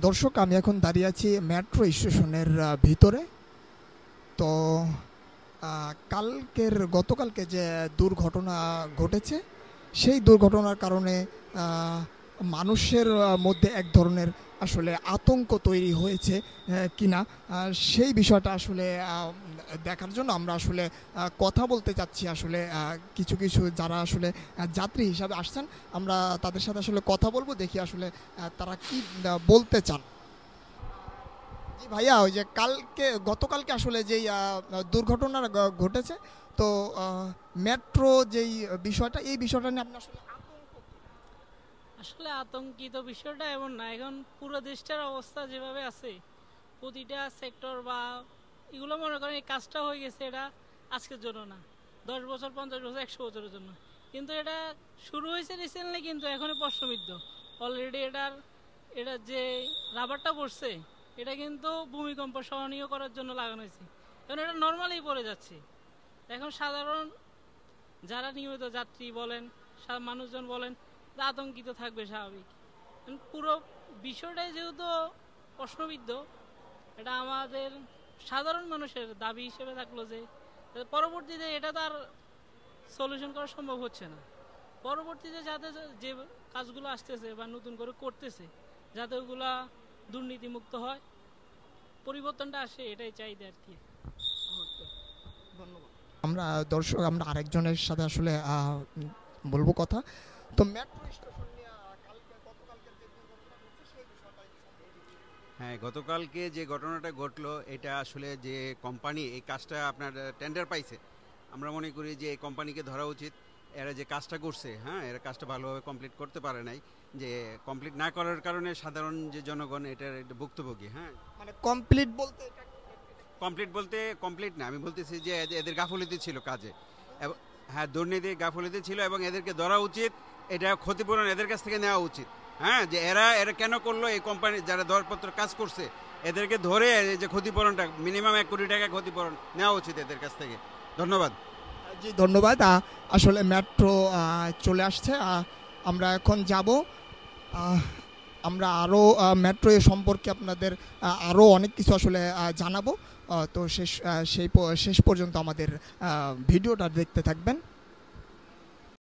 দর্শক, আমি এখন দাঁড়িয়ে আছি মেট্রো স্টেশনের ভিতরে। তো গতকালকে যে দুর্ঘটনা ঘটেছে, সেই দুর্ঘটনার কারণে মানুষের মধ্যে এক ধরনের আসলে আতঙ্ক তৈরি হয়েছে কিনা, সেই বিষয়টা আসলে দেখার জন্য আমরা আসলে কথা বলতে চাচ্ছি। আসলে কিছু কিছু যারা আসলে যাত্রী হিসাবে আসছেন, আমরা তাদের সাথে আসলে কথা বলবো, দেখি আসলে তারা কি বলতে চান। জি ভাইয়া, ওই যে গতকালকে আসলে যেই দুর্ঘটনা ঘটেছে, তো মেট্রো যেই বিষয়টা, এই বিষয়টা নিয়ে আপনি আসলে আসলে আতঙ্কিত বিষয়টা এমন না। এখন পুরো দেশটার অবস্থা যেভাবে আছে, প্রতিটা সেক্টর বা এগুলো মনে করেন এই কাজটা হয়ে গেছে, এটা আজকের জন্য না, 10 বছর 50 বছর 100 বছরের জন্য। কিন্তু এটা শুরু হয়েছে রিসেন্টলি, কিন্তু এখনো প্রশ্নবিদ্ধ। অলরেডি এটা যে রাবারটা পড়ছে, এটা কিন্তু ভূমিকম্প সহনীয় করার জন্য লাগানো হয়েছে। এখন এটা নর্মালি পড়ে যাচ্ছে। এখন সাধারণ যারা নিয়মিত যাত্রী বলেন, মানুষজন বলেন, আতঙ্কিত থাকবে স্বাভাবিক। পুরো বিষয়টাই যেহেতু প্রশ্নবিদ্ধ, এটা আমাদের সাধারণ মানুষের দাবি হিসেবে থাকলো যে পরবর্তীতে এটা তার সলিউশন করা সম্ভব হচ্ছে না। পরবর্তীতে যাতে যে কাজগুলো আসতেছে বা নতুন করে করতেছে, যাতে ওগুলা দুর্নীতিমুক্ত হয়, পরিবর্তনটা আসে, এটাই চাইতে আর কি। ধন্যবাদ। আমরা আরেকজনের সাথে আসলে বলবো কথা। তো মেট্রো স্টেশন নিয়ে গতকালকে যে দুর্ঘটনা ঘটছে, সেই বিষয়টা হ্যাঁ, গতকালকে যে ঘটনাটা ঘটলো, এটা আসলে যে কোম্পানি এই কাজটা আপনার টেন্ডার পাইছে, আমরা মনে করি যে এই কোম্পানিকে ধরা উচিত। এরা যে কাজটা করছে, হ্যাঁ, এরা কাজটা ভালোভাবে কমপ্লিট করতে পারে নাই। যে কমপ্লিট না করার কারণে সাধারণ যে জনগণ এটার একটা ভুক্তভোগী। হ্যাঁ, মানে কমপ্লিট বলতে কমপ্লিট বলতে কমপ্লিট না, আমি বলতেছি যে এদের গাফিলতি ছিল কাজে। হ্যাঁ, দুর্নীতি গাফিলতি ছিল এবং এদেরকে ধরা উচিত। এটা ক্ষতিপূরণ এদের কাছ থেকে নেওয়া উচিত। হ্যাঁ, যে এরা কেন করলো, এই কোম্পানি যারা দরপত্র কাজ করছে এদেরকে ধরে এই যে ক্ষতিপূরণটা মিনিমাম 1 কোটি টাকা ক্ষতিপূরণ নেওয়া উচিত এদের কাছ থেকে। ধন্যবাদ। জি ধন্যবাদ। আসলে মেট্রো চলে আসছে, আমরা এখন যাব। আমরা আরও মেট্রো এ সম্পর্কে আপনাদের আরও অনেক কিছু আসলে জানাবো। তো শেষ পর্যন্ত আমাদের ভিডিওটা দেখতে থাকবেন।